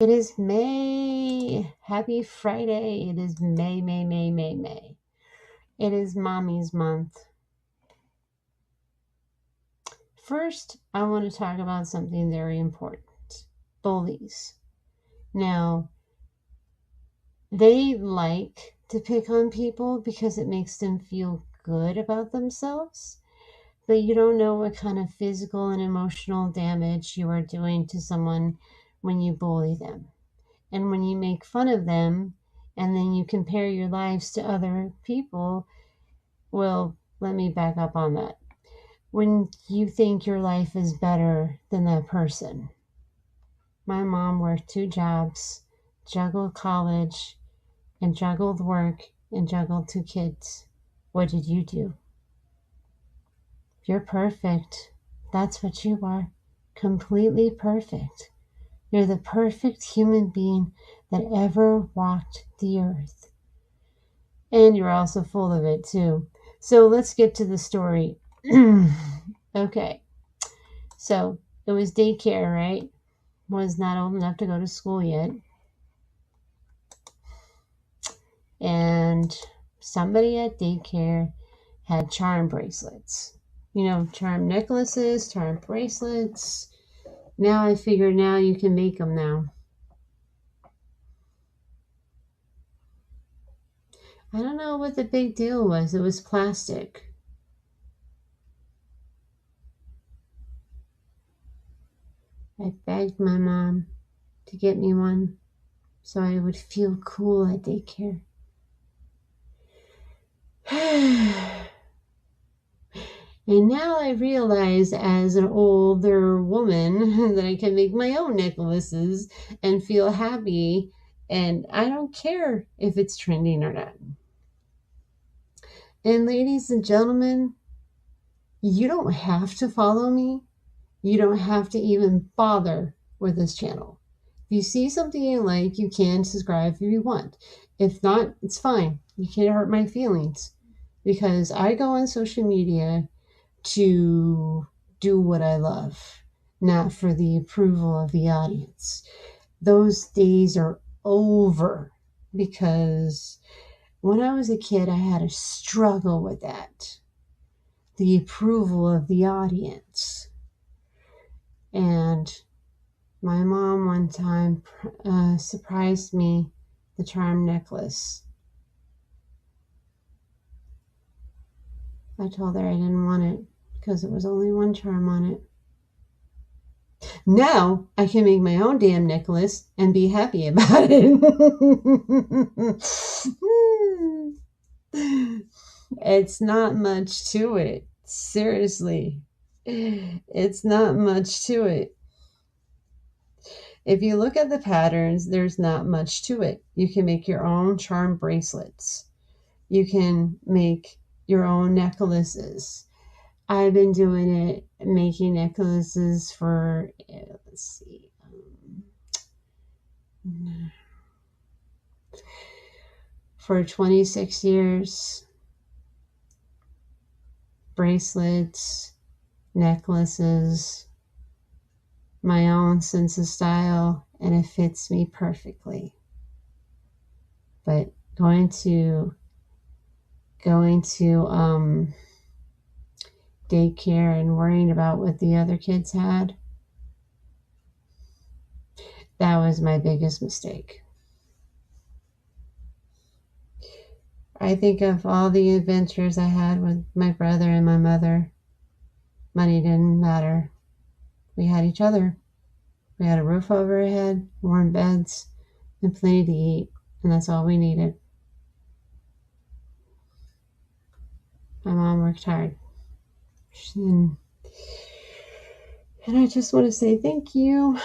It is May. Happy Friday. It is May, May, May, May, May. It is Mommy's Month. First, I want to talk about something very important. Bullies. Now, they like to pick on people because it makes them feel good about themselves, but you don't know what kind of physical and emotional damage you are doing to someone when you bully them. And when you make fun of them and then you compare your lives to other people, well, let me back up on that. When you think your life is better than that person. My mom worked 2 jobs, juggled college, and juggled work, and juggled 2 kids. What did you do? You're perfect. That's what you are. Completely perfect. You're the perfect human being that ever walked the earth. And you're also full of it, too. So let's get to the story. Okay. So it was daycare, right? Was not old enough to go to school yet. And somebody at daycare had charm bracelets. You know, charm necklaces, charm bracelets. Now I figure now you can make them now. I don't know what the big deal was. It was plastic. I begged my mom to get me one so I would feel cool at daycare. And now I realize as an older woman that I can make my own necklaces and feel happy, and I don't care if it's trending or not. And ladies and gentlemen, you don't have to follow me. You don't have to even bother with this channel. If you see something you like, you can subscribe if you want. If not, it's fine. You can't hurt my feelings because I go on social media to do what I love, not for the approval of the audience. Those days are over because when I was a kid, I had a struggle with that, the approval of the audience. And my mom one time surprised me the charm necklace. I told her I didn't want it because it was only one charm on it. Now I can make my own damn necklace and be happy about it. It's not much to it. Seriously. It's not much to it. If you look at the patterns, there's not much to it. You can make your own charm bracelets. You can make your own necklaces. I've been doing it, making necklaces for, let's see, for 26 years. Bracelets, necklaces, my own sense of style, and it fits me perfectly. But going to daycare and worrying about what the other kids had, that was my biggest mistake. I think of all the adventures I had with my brother and my mother. Money didn't matter. We had each other. We had a roof over our head, warm beds, and plenty to eat, and that's all we needed. My mom worked hard. And I just want to say thank you.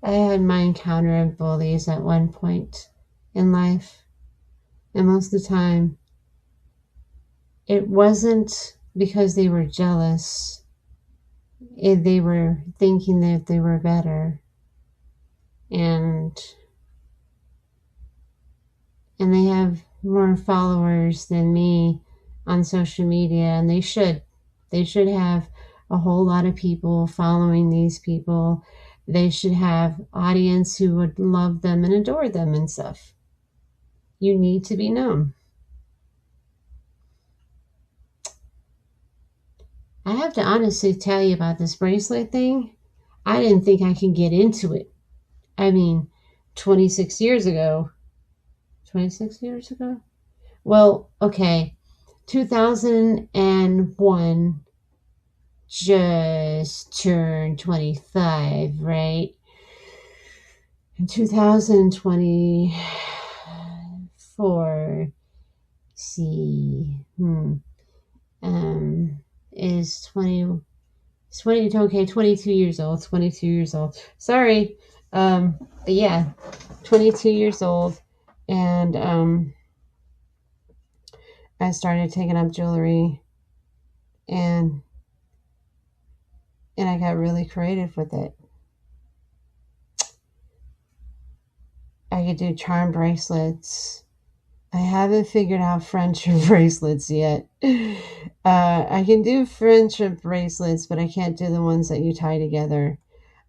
I had my encounter of bullies at one point in life, and most of the time, it wasn't because they were jealous. They were thinking that they were better, and they have more followers than me, on social media, and they should. They should have a whole lot of people following these people. They should have audience who would love them and adore them and stuff. You need to be known. I have to honestly tell you about this bracelet thing. I didn't think I could get into it. I mean, 26 years ago. 26 years ago? Well, okay. 2001 just turned 25, right? In 2024, see, is 20, okay, 22 years old, 22 years old. Sorry. But yeah, 22 years old. And, I started taking up jewelry, and I got really creative with it. I could do charm bracelets. I haven't figured out friendship bracelets yet. I can do friendship bracelets, but I can't do the ones that you tie together.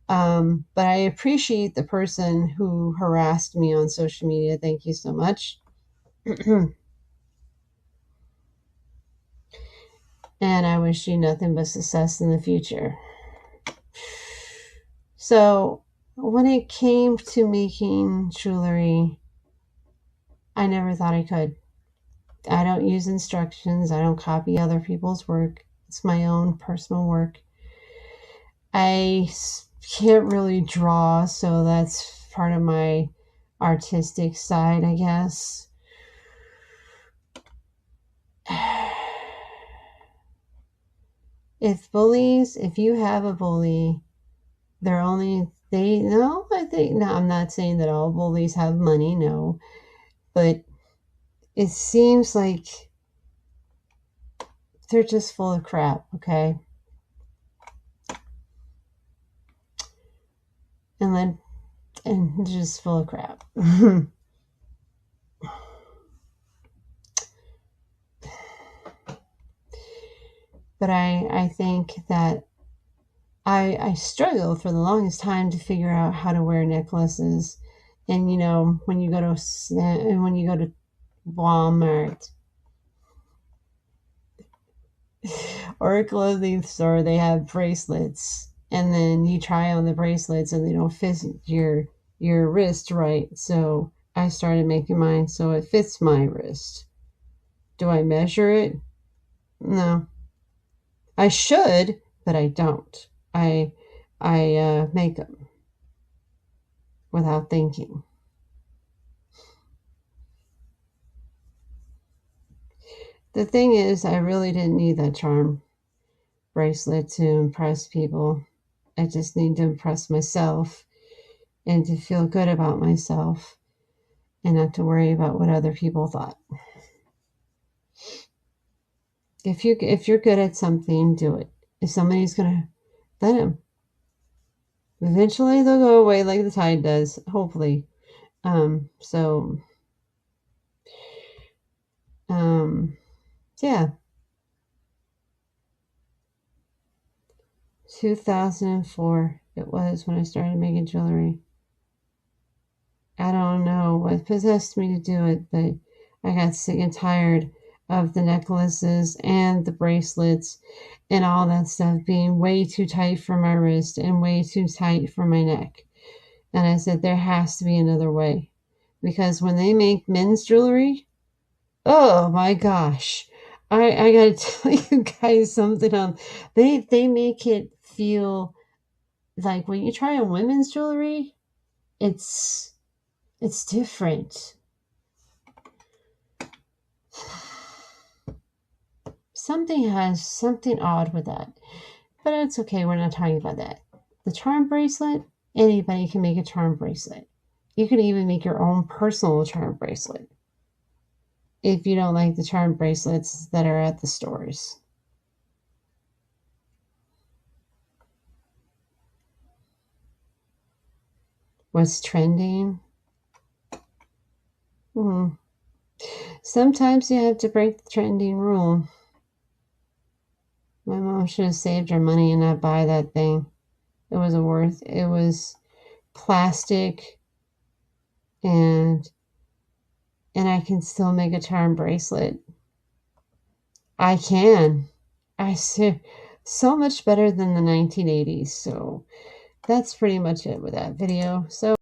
But I appreciate the person who harassed me on social media. Thank you so much. And I wish you nothing but success in the future. So, when it came to making jewelry, I never thought I could. I don't use instructions. I don't copy other people's work. It's my own personal work. I can't really draw, so that's part of my artistic side, I guess. If you have a bully, I'm not saying that all bullies have money, no, but it seems like they're just full of crap, okay? And just full of crap. But I think that I struggled for the longest time to figure out how to wear necklaces. And when you go to Walmart or a clothing store, they have bracelets, and then you try on the bracelets and they don't fit your wrist right. So I started making mine so it fits my wrist. Do I measure it? No. I should, but I don't. I make them without thinking. The thing is, I really didn't need that charm bracelet to impress people. I just need to impress myself and to feel good about myself and not to worry about what other people thought. If you're good at something, do it. If somebody's gonna, let them. Eventually, they'll go away like the tide does. Hopefully. So, yeah. 2004 it was when I started making jewelry. I don't know what possessed me to do it, but I got sick and tired of the necklaces and the bracelets and all that stuff being way too tight for my wrist and way too tight for my neck. And I said, there has to be another way. Because when they make men's jewelry, oh my gosh. I gotta tell you guys something on they make it feel like when you try on women's jewelry, it's different. Something odd with that. But it's okay, we're not talking about that. The charm bracelet, anybody can make a charm bracelet. You can even make your own personal charm bracelet if you don't like the charm bracelets that are at the stores. What's trending? Sometimes you have to break the trending rule. My mom should have saved her money and not buy that thing. It was plastic, and I can still make a charm bracelet. I can. I see. So much better than the 1980s. So that's pretty much it with that video. So